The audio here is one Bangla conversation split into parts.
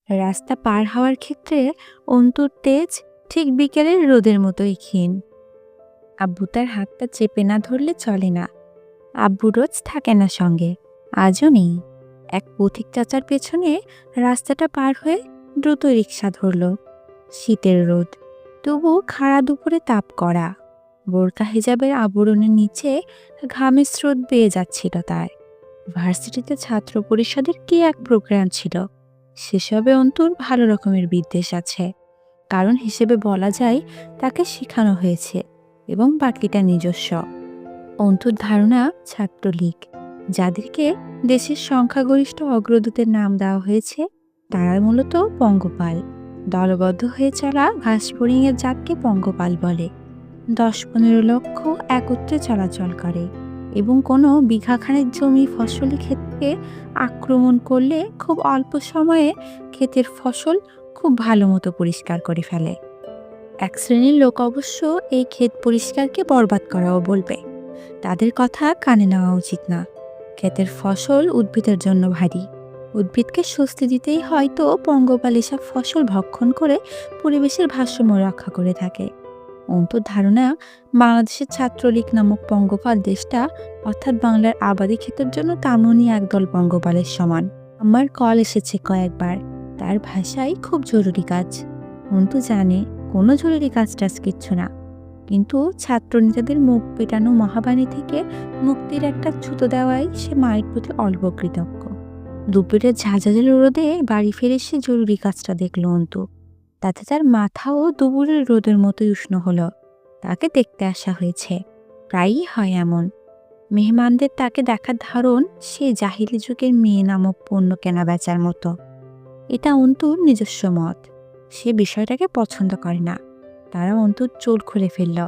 রাস্তা পার হওয়ার ক্ষেত্রে অন্তুর তেজ ঠিক বিকেলের রোদের মতোই ক্ষীণ। আব্বু তার হাতটা চেপে না ধরলে চলে না। আব্বু রোজ থাকে না সঙ্গে, আজও নেই। এক পথিক চাচার পেছনে রাস্তাটা পার হয়ে দ্রুত রিক্সা ধরল। শীতের রোদ, তবু খাড়া দুপুরে তাপ করা। বোরকা হিজাবের আবরণের নিচে ঘামের স্রোত বেয়ে যাচ্ছিল তার। ভার্সিটিতে ছাত্র পরিষদের কি এক প্রোগ্রাম ছিল, সেসবে অন্তুর ভালো রকমের বিদ্বেষ আছে। কারণ হিসেবে বলা যায় তাকে শেখানো হয়েছে এবং বাকিটা নিজস্ব। অন্তুর ধারণা ছাত্রলীগ, যাদেরকে দেশের সংখ্যাগরিষ্ঠ অগ্রদূতের নাম দেওয়া হয়েছে, তারা মূলত পঙ্গপাল। দলবদ্ধ হয়ে চলা ঘাসফড়িংয়ের জাতকে পঙ্গপাল বলে। ১০-১৫ লক্ষ একত্রে চলাচল করে এবং কোনো বিঘাখানেক জমি ফসলি ক্ষেতকে আক্রমণ করলে খুব অল্প সময়ে ক্ষেতের ফসল খুব ভালো মতো পরিষ্কার করে ফেলে। এক শ্রেণীর লোক অবশ্য এই ক্ষেত পরিষ্কারকে বরবাদ করাও বলবে। তাদের কথা কানে নেওয়া উচিত না। ক্ষেতের ফসল উদ্ভিদের জন্য ভারী। উদ্ভিদকে স্বস্তি দিতেই হয়তো পঙ্গপাল এসব ফসল ভক্ষণ করে পরিবেশের ভারসাম্য রক্ষা করে থাকে। অন্তর ধারণা, বাংলাদেশের ছাত্রলীগ নামক পঙ্গপাল দেশটা, অর্থাৎ বাংলার আবাদি ক্ষেতের জন্য তেমনই একদল পঙ্গপালের সমান। আমার কল এসেছে কয়েকবার, তার ভাষায় খুব জরুরি কাজ। অন্তু জানে কোনো জরুরি কাজ টাজ কিচ্ছু না, কিন্তু ছাত্রনেতাদের মুখ পেটানো মহাবাণী থেকে মুক্তির একটা ছুতো দেওয়াই সে মায়ের প্রতি অল্প কৃতজ্ঞ। দুপুরের ঝাঁঝাঝালো রোদে বাড়ি ফিরে সে জরুরি কাজটা দেখল অন্তু। তাতে তার মাথাও দুপুরের রোদের মতোই উষ্ণ হলো। তাকে দেখতে আসা হয়েছে, প্রায়ই হয় এমন। মেহমানদের তাকে দেখার ধারণ সে জাহিলি যুগের মেয়ে নামক পণ্য কেনা বেচার মতো। এটা অন্তুর নিজস্ব মত। সে বিষয়টাকে পছন্দ করে না। তারা অন্তুর চোর খুলে ফেলল।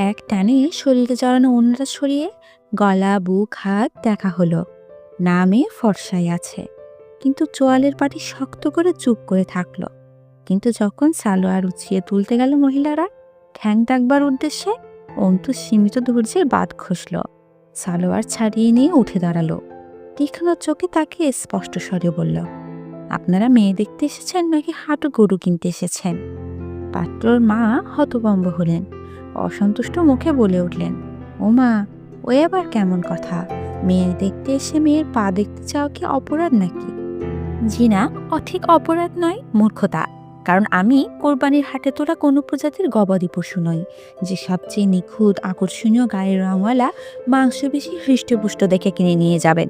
এক টানে শরীরে জড়ানো অন্যটা সরিয়ে গলা, বুক, হাত দেখা হলো। নামে ফর্সাই আছে, কিন্তু চোয়ালের পাটি শক্ত করে চুপ করে থাকলো। কিন্তু যখন সালোয়ার উঁচিয়ে তুলতে গেল মহিলারা ঠ্যাং ডাকবার উদ্দেশ্যে, অন্তু সীমিত ধৈর্যের বাদ খসল। সালোয়ার ছাড়িয়ে নিয়ে উঠে দাঁড়ালো। তীক্ষ্ণ চোখে তাকে স্পষ্ট স্বরে বলল, আপনারা মেয়ে দেখতে এসেছেন নাকি হাঁটু গরু কিনতে এসেছেন? পাত্রর মা হতভম্ব হলেন। অসন্তুষ্ট মুখে বলে উঠলেন, ও মা, ও আবার কেমন কথা? মেয়ে দেখতে এসে মেয়ের পা দেখতে চাও কি অপরাধ নাকি? জি না, ঠিক অপরাধ নয়, মূর্খতা। কারণ আমি কোরবানির হাটে তোলা কোনো প্রজাতির গবাদি পশু নই, যে সবচেয়ে নিখুঁত আকর্ষণীয় গায়ের রঙওয়ালা মাংসপেশি হৃষ্টপুষ্ট দেখে কিনে নিয়ে যাবেন।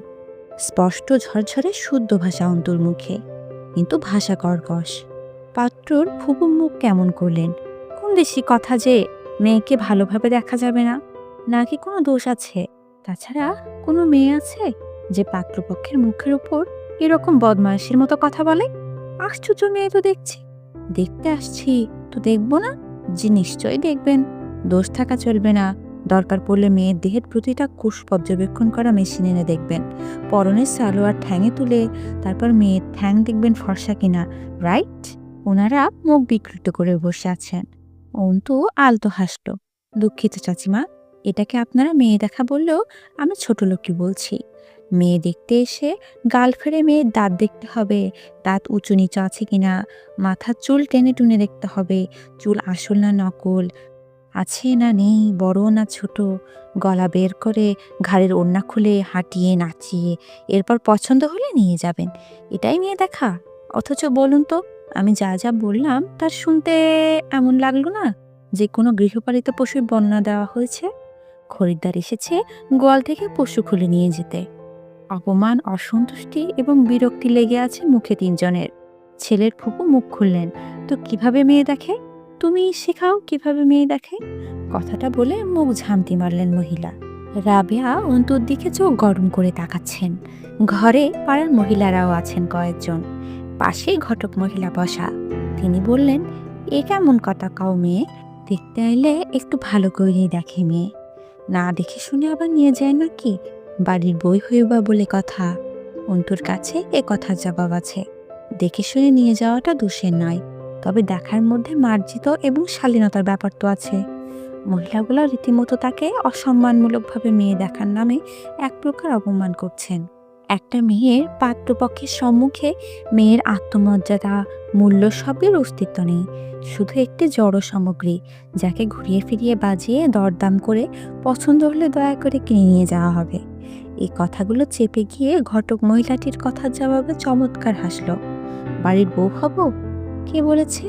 স্পষ্ট ঝরঝরে শুদ্ধ ভাষা অন্তুর মুখে, কিন্তু ভাষা কর্কশ। পাত্রর ফুপু মুখ কেমন করলেন। কোন দেশি কথা যে মেয়েকে ভালোভাবে দেখা যাবে না? নাকি কোনো দোষ আছে? তাছাড়া কোনো মেয়ে আছে যে পাত্রপক্ষের মুখের উপর এরকম বদমাইশের মতো কথা বলে? আশ্চর্য মেয়ে তো দেখছি। দেখতে আসছি তো দেখবো না? জি নিশ্চয়ই দেখবেন, দোষ থাকা চলবে না। দরকার পড়লে মেয়ের দেহের প্রতিটা কোষ পর্যবেক্ষণ করা মেশিন এনে দেখবেন। পরনের সালোয়ার ঠ্যাঙে তুলে তারপর মেয়ের ঠ্যাং দেখবেন ফর্সা কিনা। রাইট? ওনারা মুখ বিকৃত করে বসে আছেন। অন্তু আলতো হাসলো। দুঃখিত চাচিমা, এটাকে আপনারা মেয়ে দেখা বললেও আমি ছোট লোকই বলছি। মেয়ে দেখতে এসে গাল ফেড়ে মেয়ের দাঁত দেখতে হবে, দাঁত উঁচু নিচু আছে কিনা, মাথার চুল টেনে টুনে দেখতে হবে, চুল আসল না নকল, আছে না নেই, বড় না ছোট, গলা বের করে ঘাড়ের ওড়না খুলে হাঁটিয়ে নাচিয়ে এরপর পছন্দ হলে নিয়ে যাবেন। এটাই মেয়ে দেখা? অথচ বলুন তো, আমি যা যা বললাম তার শুনতে এমন লাগলো না যে কোনো গৃহপালিত পশুর বর্ণনা দেওয়া হয়েছে? খরিদ্দার এসেছে গোয়াল থেকে পশু খুলে নিয়ে যেতে। অপমান, অসন্তুষ্টি এবং বিরক্তি লেগে আছে মুখে তিনজনের। ছেলের ফুপু মুখ খুললেন, তো কিভাবে মেয়ে দেখে? তুমি শেখাও কিভাবে মেয়ে দেখে। কথাটা বলে মুখ ঝামতি মারলেন মহিলা। রাবেয়া অন্তুর দিকে চোখ গরম করে তাকাচ্ছেন। ঘরে পাড়ার মহিলারাও আছেন কয়েকজন। পাশেই ঘটক মহিলা বসা। তিনি বললেন, এ কেমন কথা কাও মেয়ে? দেখতে এলে একটু ভালো করেই দেখে মেয়ে, না দেখে শুনে আবার নিয়ে যায় নাকি? বাড়ির বই হইবা বলে কথা। অন্তুর কাছে এ কথার জবাব আছে। দেখে শুনে নিয়ে যাওয়াটা দোষের নয়, তবে দেখার মধ্যে মার্জিত এবং শালীনতার ব্যাপার তো আছে। মহিলাগুলো রীতিমতো তাকে অসম্মানমূলকভাবে মেয়ে দেখার নামে এক প্রকার অপমান করছেন। একটা মেয়ের পাত্রপক্ষের সম্মুখে মেয়ের আত্মমর্যাদা, মূল্য সবের অস্তিত্ব নেই। শুধু একটি জড় সামগ্রী, যাকে ঘুরিয়ে ফিরিয়ে বাজিয়ে দরদাম করে পছন্দ হলে দয়া করে কিনে নিয়ে যাওয়া হবে। এই কথাগুলো চেপে গিয়ে ঘটক মহিলাটির কথার জবাবে চমৎকার হাসল। বাড়ির বউ হব? কে বলেছে?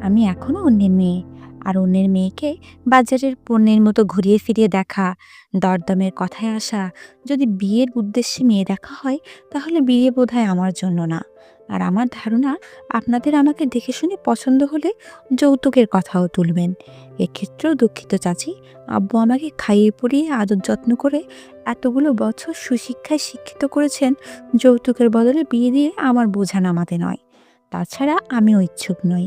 আমি এখনো অন্যের মেয়ে, আর অন্যের মেয়েকে বাজারের পণ্যের মতো ঘুরিয়ে ফিরিয়ে দেখা, দরদামের কথায় আসা। যদি বিয়ের উদ্দেশ্যে মেয়ে দেখা হয়, তাহলে বিয়ে বোধহয় আমার জন্য না। আর আমার ধারণা, আপনাদের আমাকে দেখে শুনে পছন্দ হলে যৌতুকের কথাও তুলবেন। এক্ষেত্রেও দুঃখিত চাচি, আব্বু আমাকে খাইয়ে পরিয়ে আদর যত্ন করে এতগুলো বছর সুশিক্ষায় শিক্ষিত করেছেন, যৌতুকের বদলে বিয়ে দিয়ে আমার বোঝা নামাতে নয়। তাছাড়া আমিও ইচ্ছুক নই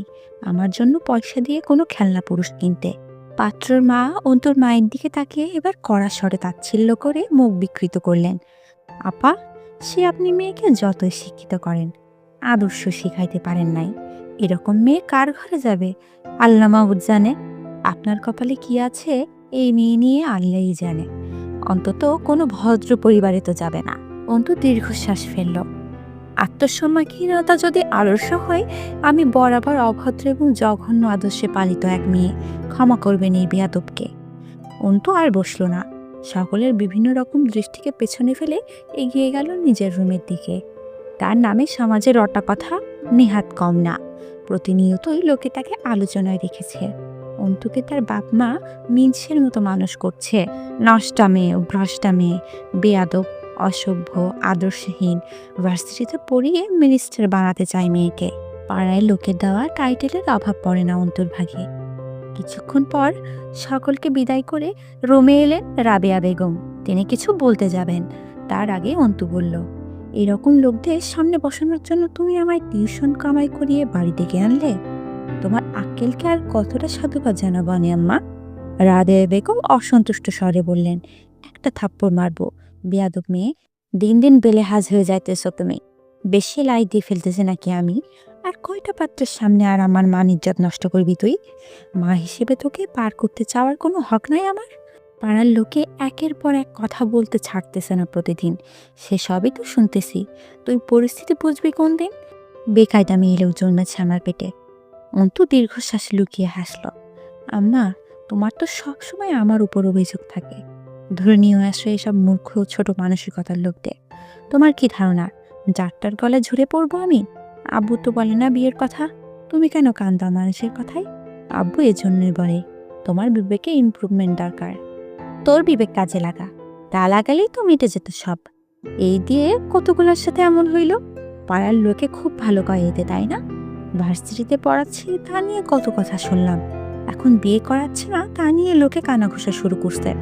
আমার জন্য পয়সা দিয়ে কোনো খেলনা পুরুষ কিনতে। পাত্রর মা অন্তুর মায়ের দিকে তাকিয়ে এবার কড়া স্বরে তাচ্ছিল্য করে মুখ বিকৃত করলেন। আপা, সে আপনি মেয়েকে যতই শিক্ষিত করেন, আদর্শ শিখাইতে পারেন নাই। এরকম মেয়ে কার ঘরে যাবে? আল্লাহ মাহবুদ জানে। আপনার কপালে কি আছে এই মেয়ে নিয়ে আল্লাহই জানে। অন্তত কোনো ভদ্র পরিবারে তো যাবে না। অন্তু দীর্ঘশ্বাস ফেলল। আত্মসম্মানহীনতা যদি আদর্শ হয়, আমি বরাবর অভদ্র এবং জঘন্য আদর্শে পালিত এক মেয়ে। ক্ষমা করবেন এই বেয়াদবকে। অন্তু আর বসল না। সকলের বিভিন্ন রকম দৃষ্টিকে পেছনে ফেলে এগিয়ে গেল নিজের রুমের দিকে। তার নামে সমাজের রটা কথা নেহাত কম না। প্রতিনিয়তই লোকে তাকে আলোচনায় রেখেছে। অন্তুকে তার বাপ মা মিনসের মতো মানুষ করছে। নষ্টা মেয়ে, ভ্রষ্টা মেয়ে, বেয়াদব, অসভ্য, আদর্শহীন। ভার্সিটিতে পড়িয়ে মিনিস্টার বানাতে চায় মেয়েকে। পাড়ায় লোকের দেওয়া টাইটেলের অভাব পড়ে না অন্তুর ভাগে। কিছুক্ষণ পর সকলকে বিদায় করে রুমে এলেন রাবেয়া বেগম। তিনি কিছু বলতে যাবেন, তার আগে অন্তু বলল, এরকম লোকদের সামনে বসানোর জন্য তুমি আমায় টিউশন কামাই করিয়ে বাড়ি ডেকে আনলে? তোমার আক্কেলকে আর কতটা সাধুবাদ জানাবো আমি আম্মা? রাবেয়া বেগম অসন্তুষ্ট স্বরে বললেন, একটা থাপ্পড় মারবো। বেয়াদব মেয়ে, দিন দিন বেলেহাজ হয়ে যাইতেছ তুমি। বেশি লাই দিয়ে ফেলতেছে নাকি আমি? আর কয়টা পাত্রের সামনে আর আমার মান ইজ্জত নষ্ট করবি তুই? মা হিসেবে তোকে পার করতে চাওয়ার কোনো হক নাই আমার? পাড়ার লোকে একের পর এক কথা বলতে ছাড়তেছে না প্রতিদিন, সে সবই তো শুনতেছি। তুই পরিস্থিতি বুঝবি কোন দিন? বেকায়দা মেয়েলেও জন্মেছে আমার পেটে। অন্তু দীর্ঘশ্বাস লুকিয়ে হাসল। আম্মা, তোমার তো সবসময় আমার উপর অভিযোগ থাকে। ধরে নিয়ে আসো এসব মূর্খ ছোট মানসিকতার লোকদের। তোমার কি ধারণা যারটার গলায় ঝরে পড়বো আমি? আব্বু তো বলে না বিয়ের কথা, তুমি কেন কান্দা মানুষের কথায়? আব্বু এজন্যই বলে, তোমার বিবেকে ইমপ্রুভমেন্ট দরকার। তোর বিবেক কাজে লাগা, তা লাগালেই তো মিটে যেত সব। এই দিয়ে কতগুলোর সাথে এমন হইল? পাড়ার লোকে খুব ভালো কয় এতে, তাই না? ভার্সিটিতে পড়াচ্ছি তা নিয়ে কত কথা শুনলাম, এখন বিয়ে করাচ্ছে না তা নিয়ে লোকে কানাঘুষা শুরু করছে।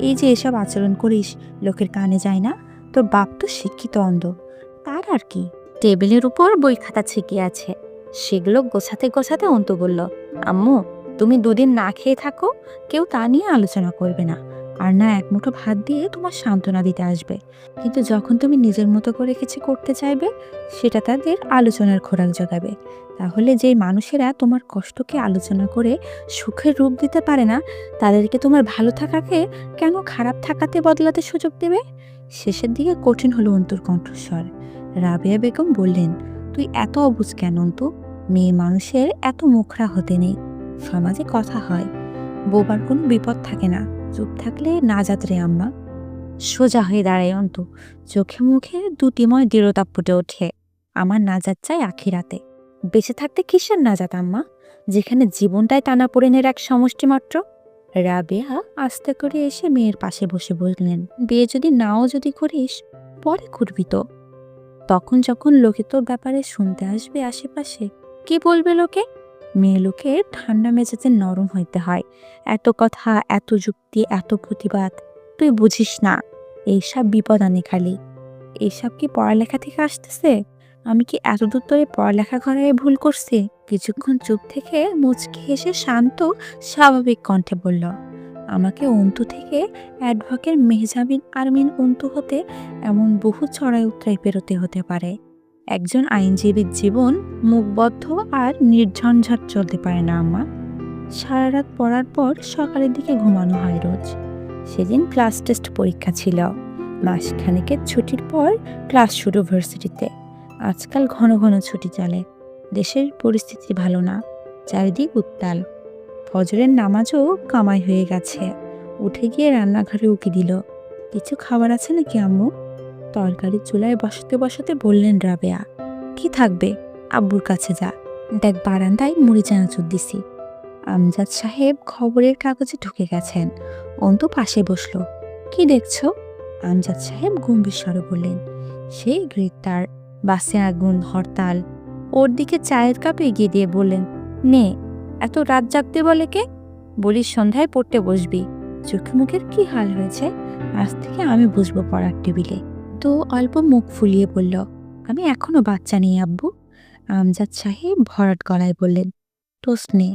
এই যে এসব আচরণ করিস, লোকের কানে যায় না? তোর বাপ তো শিক্ষিত অন্ধ, তার আর কি? টেবিলের উপর বই খাতা ছিকিয়ে আছে, সেগুলো গোছাতে গোছাতে অন্তু বলল, আম্মু, তুমি দুদিন না খেয়ে থাকো, কেউ তা নিয়ে আলোচনা করবে না, আর না এক মুঠো ভাত দিয়ে তোমার সান্ত্বনা দিতে আসবে। কিন্তু যখন তুমি নিজের মতো করে কিছু করতে চাইবে, সেটা তাদের আলোচনার খোরাক জোগাবে। তাহলে যে মানুষেরা তোমার কষ্টকে আলোচনা করে সুখের রূপ দিতে পারে না, তাদেরকে তোমার ভালো থাকাকে কেন খারাপ থাকাতে বদলাতে সুযোগ দেবে? শেষের দিকে কঠিন হলো অন্তুর কণ্ঠস্বর। রাবেয়া বেগম বললেন, তুই এত অবুঝ কেন অন্তু? মেয়ে মানুষের এত মুখরা হতে নেই। সমাজে কথা হয়, বোবার কোনো বিপদ থাকে না, চুপ থাকলে নাজাত রে আম্মা। সোজা হয়ে দাঁড়ায় অন্তু, চোখে মুখে দুটিময় দৃঢ়তা ফুটে ওঠে। আমার নাজাত চাই আখিরাতে। বেঁচে থাকতে কিসের নাজাত আম্মা, যেখানে জীবনটাই টানাপোড়েনের এক সমষ্টি মাত্র। রাবেয়া আস্তে করে এসে মেয়ের পাশে বসে বললেন, বিয়ে যদি নাও যদি করিস, পরে করবি তো। তখন যখন লোকে তোর ব্যাপারে শুনতে আসবে আশেপাশে, কি বলবে লোকে? মেয়ে লোকের ঠান্ডা মেজাজে নরম হইতে হয়। এত কথা, এত যুক্তি, এত প্রতিবাদ, তুই বুঝিস না। এইসব বিপদ আনে খালি। এইসব কি পড়ালেখা থেকে আসতেছে? আমি কি এতদূর ধরে পড়ালেখা করায় ভুল করছি? কিছুক্ষণ চুপ থেকে মুচকি হেসে শান্ত স্বাভাবিক কণ্ঠে বলল, আমাকে অন্তু থেকে অ্যাডভোকেট মেহজাবিন আরমিন অন্তু হতে এমন বহু চড়াই উতরাই পেরোতে হতে পারে। একজন আইনজীবীর জীবন মুখবদ্ধ আর নির্ঝঞ্ঝাট চলতে পারে না আম্মা। সারা রাত পড়ার পর সকালের দিকে ঘুমানো হয় রোজ। সেদিন ক্লাস টেস্ট পরীক্ষা ছিল। মাসখানেকের ছুটির পর ক্লাস শুরু ভার্সিটিতে। আজকাল ঘন ঘন ছুটি চলে। দেশের পরিস্থিতি ভালো না, চারিদিক উত্তাল। ফজরের নামাজও কামাই হয়ে গেছে। উঠে গিয়ে রান্নাঘরে উকি দিল, কিছু খাবার আছে নাকি আম্মু? তরকারি চুলায় বসাতে বসাতে বললেন রাবেয়া, কি থাকবে, আব্বুর কাছে যা, দেখ বারান্দায় মুড়ি চানাচুর দিছি। আমজাদ সাহেব খবরের কাগজে ঢুকে গেছেন। অন্তু পাশে বসলো। কি দেখছো? আমজাদ সাহেব গম্ভীর স্বরে বললেন, সেই গ্রেপ্তার, বাসে আগুন, হরতাল। ওর দিকে চায়ের কাপ এগিয়ে দিয়ে বললেন, নে, এত রাত জাগতে বলে কে? বলিস সন্ধ্যায় পড়তে বসবি। চোখে মুখের কি হাল হয়েছে, আজ থেকে আমি বসবো পড়ার টেবিলে। তো অল্প মুখ ফুলিয়ে বলল, আমি এখনো বাচ্চা নেই আব্বু। আমজাদ সাহেব ভরাট গলায় বললেন, টোস্ট নে।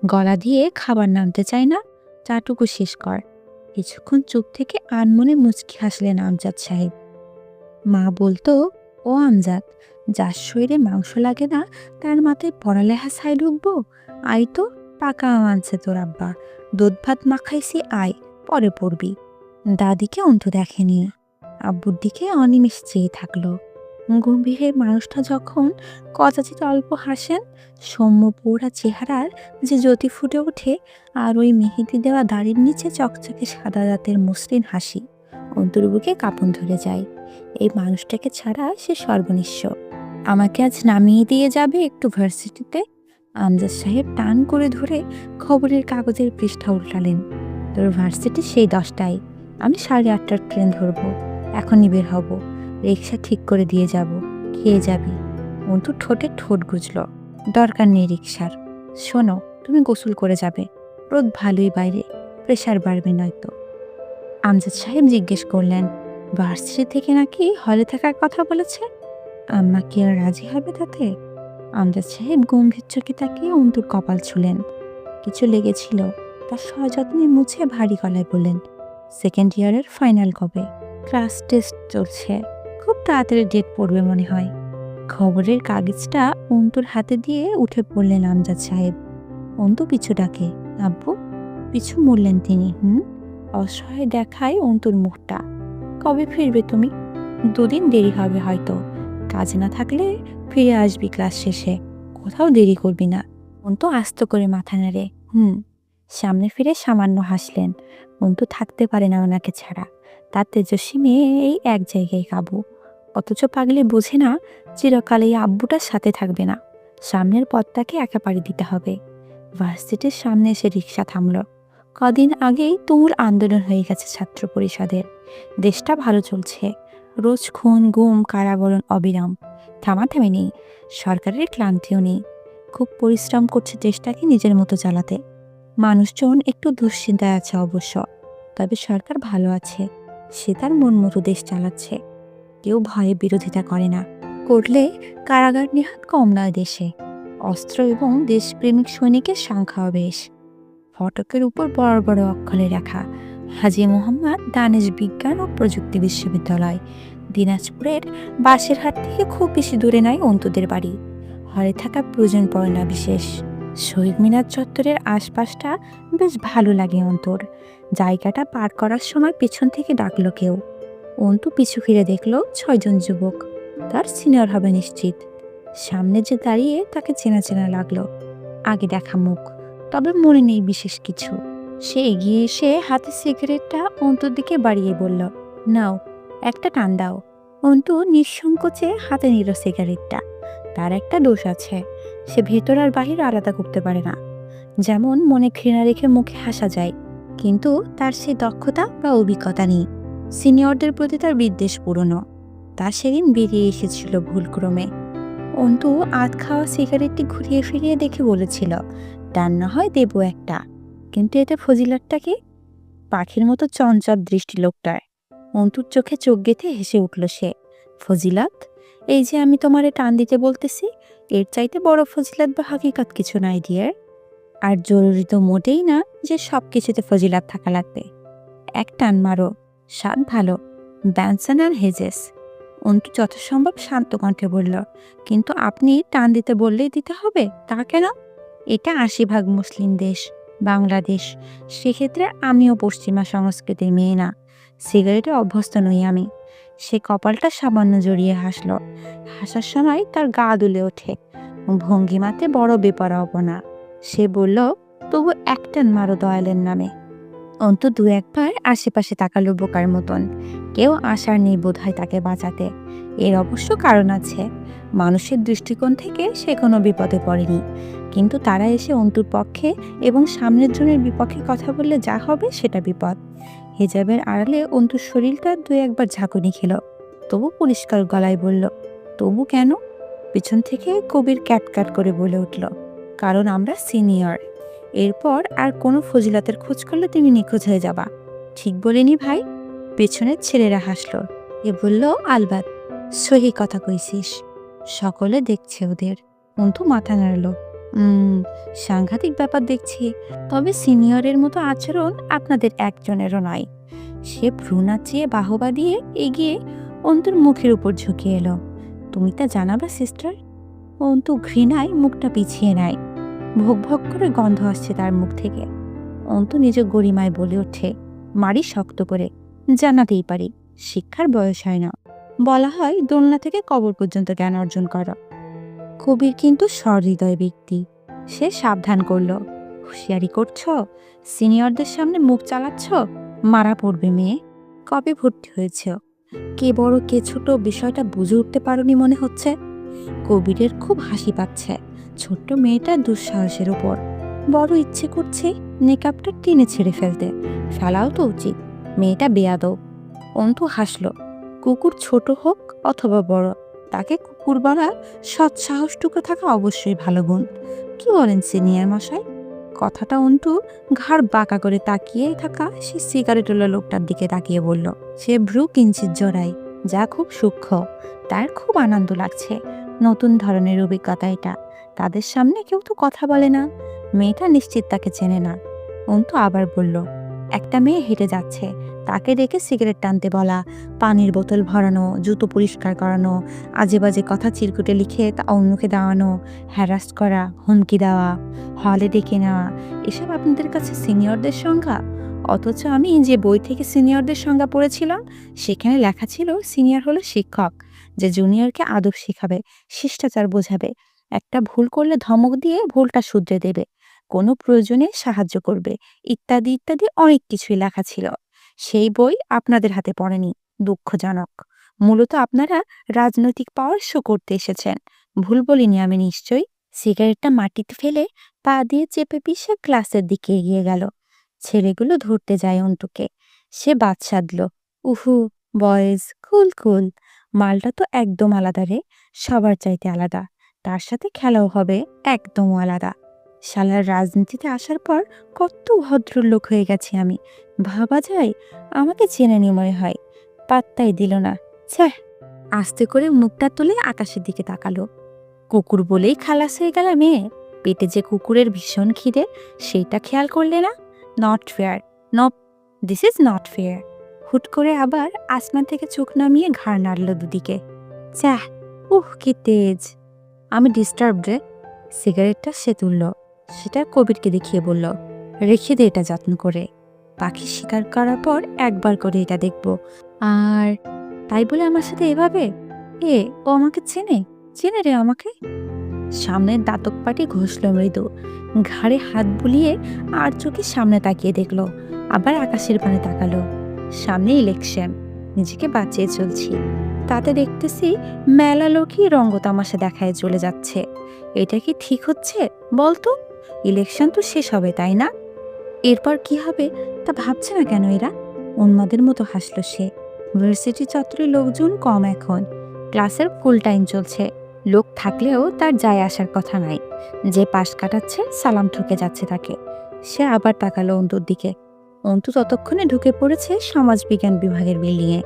গলা দিয়ে খাবার নামতে চায় না, চাটুকু শেষ কর। কিছুক্ষণ চুপ থেকে আনমনে মুচকি হাসলেন আমজাদ সাহেব। মা বলতো, ও আমজাদ, যার শরীরে মাংস লাগে না তার মাথায় পড়ালেখা ছাই ঢুকবো? আই তো, টাকা আনছে তোর আব্বা, দুধ ভাত মাখাইছি, আয়, পরে পড়বি। দাদিকে অন্তু দেখেনি। আব্বুর দিকে অনিমেষ চেয়ে থাকলো। গম্ভীর মানুষটা যখন কদাচিৎ অল্প হাসেন, সৌম্য পোড়া চেহারার যে জ্যোতি ফুটে ওঠে, আর ওই মেহেদি দেওয়া দাড়ির নিচে চকচকে সাদা দাঁতের মসৃণ হাসি, অন্তুর বুকে কাঁপন ধরে যায়। এই মানুষটাকে ছাড়া সে সর্বনিঃস্ব। আমাকে আজ নামিয়ে দিয়ে যাবে একটু ভার্সিটিতে? আমজাদ সাহেব টান করে ধরে খবরের কাগজের পৃষ্ঠা উল্টালেন। তোর ভার্সিটি সেই 10টায়, আমি 8:30টার ট্রেন ধরবো, এখনই বের হব। রিক্সা ঠিক করে দিয়ে যাব, খেয়ে যাবি। অন্তু ঠোঁটে ঠোঁট গুজল, দরকার নেই রিক্সার। শোনো, তুমি গোসল করে যাবে, রোদ ভালোই বাইরে, প্রেশার বাড়বে নয়তো। আমজাদ সাহেব জিজ্ঞেস করলেন, ভার্সিটি থেকে নাকি হলে থাকার কথা বলেছে? আম্মা কি আর রাজি হবে তাতে? আমজাদ সাহেব গম্ভীর চোখে তাকিয়ে অন্তুর কপাল ছুলেন। কিছু লেগেছিল, তার সযত্নে মুছে ভারী গলায় বললেন, সেকেন্ড ইয়ারের ফাইনাল কবে? ক্লাস টেস্ট চলছে, খুব তাড়াতাড়ি ডেট পড়বে মনে হয়। খবরের কাগজটা অন্তুর হাতে দিয়ে উঠে পড়লেন আমজাদ সাহেব। অন্তু পিছু ডাকে, আব্বু। পিছু মুড়লেন তিনি। অসহায় দেখায় অন্তুর মুখটা। কবে ফিরবে তুমি? 2 দিন দেরি হবে হয়তো, কাজ না থাকলে ফিরে আসবি ক্লাস শেষে, কোথাও দেরি করবি না। অন্তু আস্ত করে মাথা নাড়ে, সামনে ফিরে সামান্য হাসলেন। অন্তু থাকতে পারে না ওনাকে ছাড়া। তার তেজস্বী মেয়ে এই এক জায়গায় কাবু, অথচ পাগলে বোঝে না চিরকাল এই আব্বুটার সাথে থাকবে না। সামনের পথটাকে একা পাড়ি দিতে হবে। ভার্সিটির সামনে এসে রিক্সা থামল। কদিন আগেই তুমুল আন্দোলন হয়ে গেছে ছাত্র পরিষদের। দেশটা ভালো চলছে, রোজ খুন গুম কারাবরণ অবিরাম, থামাথামি নেই, সরকারের ক্লান্তিও নেই। খুব পরিশ্রম করছে দেশটাকে নিজের মতো চালাতে। মানুষজন একটু দুশ্চিন্তায় আছে অবশ্য, তবে সরকার ভালো আছে, সে তার মন মতো দেশ চালাচ্ছে। কেউ ভয়ে বিরোধিতা করে না, করলে কারাগার নেহাত কম নয় দেশে। অস্ত্র এবং দেশপ্রেমিক সৈনিকের সংখ্যাও বেশ। ফটকের উপর বড় বড় অক্ষরে লেখা, হাজী মোহাম্মদ দানেশ বিজ্ঞান ও প্রযুক্তি বিশ্ববিদ্যালয়। দিনাজপুরের বাসেরহাট থেকে খুব বেশি দূরে নয় অন্তুদের বাড়ি। হলে থাকা প্রয়োজন পড়ে না বিশেষ। শহীদ মিনার চত্বরের আশপাশটা বেশ ভালো লাগে অন্তুর। জায়গাটা পার করার সময় পেছন থেকে ডাকলো কেউ। অন্তু পিছু ফিরে দেখলো 6 জন যুবক, তার সিনিয়র হবে নিশ্চিত। সামনে যে দাঁড়িয়ে তাকে চেনা চেনা লাগলো, আগে দেখা মুখ, তবে মনে নেই বিশেষ কিছু। সে এগিয়ে এসে হাতে সিগারেটটা অন্তুর দিকে বাড়িয়ে বলল, নাও, একটা টান দাও। অন্তু নিঃসংকোচে হাতে নিল সিগারেটটা। তার একটা দোষ আছে, সে ভেতর আর বাহির আলাদা করতে পারে না। যেমন মনে ঘৃণা রেখে মুখে হাসা যায়, কিন্তু তার সেই দক্ষতা বা অভিজ্ঞতা নেই। সিনিয়রদের প্রতি তার বিদ্বেষ পুরনো, তা সেদিন বেরিয়ে এসেছিল ভুলক্রমে। অন্তু আধ খাওয়া সিগারেটটি ঘুরিয়ে ফিরিয়ে দেখে বলেছিল, টান না হয় দেবো একটা, কিন্তু এতে ফজিলাতটা কি? পাখির মতো চঞ্চল দৃষ্টি লোকটার। অন্তুর চোখে চোখ গেঁথে হেসে উঠল সে। ফজিলাত? এই যে আমি তোমারে টান দিতে বলতেছি, এর চাইতে বড় ফজিলাত বা হাকিকাত কিছু নাই ডিয়ার। আর জরুরি তো মোটেই না যে সব কিছুতে ফজিলাত থাকা লাগবে। এক টান মারো, স্বাদ ভালো, ব্যানসন আর হেজেস। অন্তু যথাসম্ভব শান্ত কণ্ঠে বলল, কিন্তু আপনি টান দিতে বললেই দিতে হবে, তা কেন? এটা 80% মুসলিম দেশ, বাংলাদেশ। সেক্ষেত্রে আমিও পশ্চিমা সংস্কৃতির মেয়ে না। সিগারেটে অভ্যস্ত নই আমি। সে কপালটা সামান্য জড়িয়ে হাসলো। হাসার সময় তার গা দুলে ওঠে, ভঙ্গিমাতে বড় বেপরোয়াপনা। সে বলল, তবু একটান মারো দয়ালের নামে। অন্তু দু একবার আশেপাশে তাকালো বোকার মতন। কেউ আশার নেই বোধহয় তাকে বাঁচাতে। এর অবশ্য কারণ আছে। মানুষের দৃষ্টিকোণ থেকে সে কোনো বিপদে পড়েনি, কিন্তু তারা এসে অন্তুর পক্ষে এবং সামনের জনের বিপক্ষে কথা বললে যা হবে সেটা বিপদ। হিজাবের আড়ালে অন্তুর শরীরটা দু একবার ঝাঁকুনি খেল, তবু পরিষ্কার গলায় বলল, তবু কেন? পিছন থেকে কবির ক্যাটক্যাট করে বলে উঠল, কারণ আমরা সিনিয়র। এরপর আর কোনো ফজিলতের খোঁজ করলে তুমি নিখোঁজ হয়ে যাবা। ঠিক বলিনি ভাই? পেছনের ছেলেরা হাসল। এ বলল, আলবাত, সহি কথা কইছিস। সকলে দেখছে ওদের। অন্তু মাথা নাড়ল। সাংঘাতিক ব্যাপার দেখছি। তবে সিনিয়রের মতো আচরণ আপনাদের একজনেরও নয়। সে ভ্রু নাচিয়ে বাহবা দিয়ে এগিয়ে অন্তুর মুখের উপর ঝুঁকে এলো। তুমি তা জানাবা সিস্টার? অন্তু ঘৃণায় মুখটা পিছিয়ে নেয়। ভোগ ভোগ করে গন্ধ আসছে তার মুখ থেকে। অন্তু নিজ গরিমায় বলে ওঠে, মারি শক্ত করে, জানাতেই পারি, শিক্ষার বয়স হয় না। বলা হয় দোলনা থেকে কবর পর্যন্ত জ্ঞান অর্জন করা। কবির কিন্তু সহৃদয় ব্যক্তি। সে সাবধান করল, হুঁশিয়ারি করছ, সিনিয়রদের সামনে মুখ চালাচ্ছ, মারা পড়বে মেয়ে। কবে ভর্তি হয়েছ? কে বড় কে ছোট বিষয়টা বুঝে উঠতে পারোনি মনে হচ্ছে। কবিরের খুব হাসি পাচ্ছে ছোট্ট মেয়েটার দুঃসাহসের উপর। বড় ইচ্ছে করছে নেকাবটা টেনে ছেড়ে ফেলতে। ফেলাও তো উচিত, মেয়েটা বেয়াদব। অন্তু হাসল। কুকুর ছোট হোক অথবা বড়, তাকে কুকুর বলা সৎ সাহসটুকু থাকা অবশ্যই ভালো গুণ। কি বলেন সিনিয়র মশাই? কথাটা অন্তু ঘাড় বাঁকা করে তাকিয়ে থাকা সে সিগারেটওয়ালা লোকটার দিকে তাকিয়ে বলল। সে ভ্রু কিঞ্চিত জড়ায়, যা খুব সূক্ষ্ম। তার খুব আনন্দ লাগছে। নতুন ধরনের অভিজ্ঞতা এটা। তাদের সামনে কেউ তো কথা বলে না। মেয়েটা নিশ্চিত তাকে চেনে না। অন্তু আবার বলল, একটা মেয়ে হেঁটে যাচ্ছে, তাকে দেখে সিগারেট টানতে বলা, পানির বোতল ভরানো, জুতো পরিষ্কার করানো, আজে বাজে কথা চিরকুটে লিখে তা অন্যকে দেওয়ানো, হ্যারাস করা, হুমকি দেওয়া, হলে ডেকে নেওয়া, এসব আপনাদের কাছে সিনিয়রদের সংজ্ঞা? অথচ আমি যে বই থেকে সিনিয়রদের সংজ্ঞা পড়েছিলাম সেখানে লেখা ছিল সিনিয়র হলো শিক্ষক, যে জুনিয়রকে আদব শেখাবে, শিষ্টাচার বোঝাবে, একটা ভুল করলে ধমক দিয়ে ভুলটা শুধরে দেবে, কোনো প্রয়োজনে সাহায্য করবে, ইত্যাদি ইত্যাদি অনেক কিছুই লেখা ছিল। সেই বই আপনাদের হাতে পড়েনি, দুঃখজনক। মূলত আপনারা রাজনৈতিক পাওয়ার শো করতে এসেছেন। ভুল বলিনি আমি নিশ্চয়ই? সিগারেটটা মাটিতে ফেলে পা দিয়ে চেপে পিষে ক্লাসের দিকে এগিয়ে গেল। ছেলেগুলো ধরতে যায় অন্তুকে। সে বাদ সাধল, উহু, বয়েজ, কুল কুল। মালটা তো একদম আলাদা রে, সবার চাইতে আলাদা। তার সাথে খেলাও হবে একদম আলাদা। শালার রাজনীতিতে আসার পর কত ভদ্রলোক হয়ে গেছি আমি, ভাবা যায়? আমাকে চেনে নি মনে হয়। পাত্তাই দিল না। ছ্যাঃ। আস্তে করে মুখটা তুলে আকাশের দিকে তাকালো। কুকুর বলেই খালাস হয়ে গেল মেয়ে? পেটে যে কুকুরের ভীষণ খিদে, সেইটা খেয়াল করলে না? Not fair, no, this is not fair. হুট করে আবার আসমান থেকে চোখ নামিয়ে ঘাড় নাড়ল দুদিকে। ছ্যাঃ, কি তেজ। আমি ডিস্টার্ব রে। সিগারেটটা সে তুলল, সেটা কবিরকে দেখিয়ে বলল, রেখে দে এটা যত্ন করে। পাখি শিকার করার পর একবার করে এটা দেখব। আর তাই বলে আমার সাথে এভাবে? ও আমাকে চেনে? চেনে রে আমাকে। সামনের দাতক পাটি ঘষল মৃদু, ঘাড়ে হাত বুলিয়ে আর চোখে সামনে তাকিয়ে দেখলো, আবার আকাশের পানে তাকালো। সামনে ইলেকশন, নিজেকে বাঁচিয়ে চলছি, তাতে দেখতেছি মেলা লোকই রঙ্গতামাশা দেখায় চলে যাচ্ছে। এটা কি ঠিক হচ্ছে বলতো? ইলেকশন তো শেষ হবে, তাই না? এরপর কি হবে তা ভাবছে না কেন এরা? উন্মাদের মতো হাসল সে। ভার্সিটি চত্বরে লোকজন কম এখন। ক্লাসের ফুল টাইম চলছে। লোক থাকলেও তার যায় আসার কথা নাই। যে পাশ কাটাচ্ছে সালাম ঠুকে যাচ্ছে তাকে। সে আবার তাকালো অন্তুর দিকে। অন্তু ততক্ষণে ঢুকে পড়েছে সমাজবিজ্ঞান বিভাগের বিল্ডিংয়ে।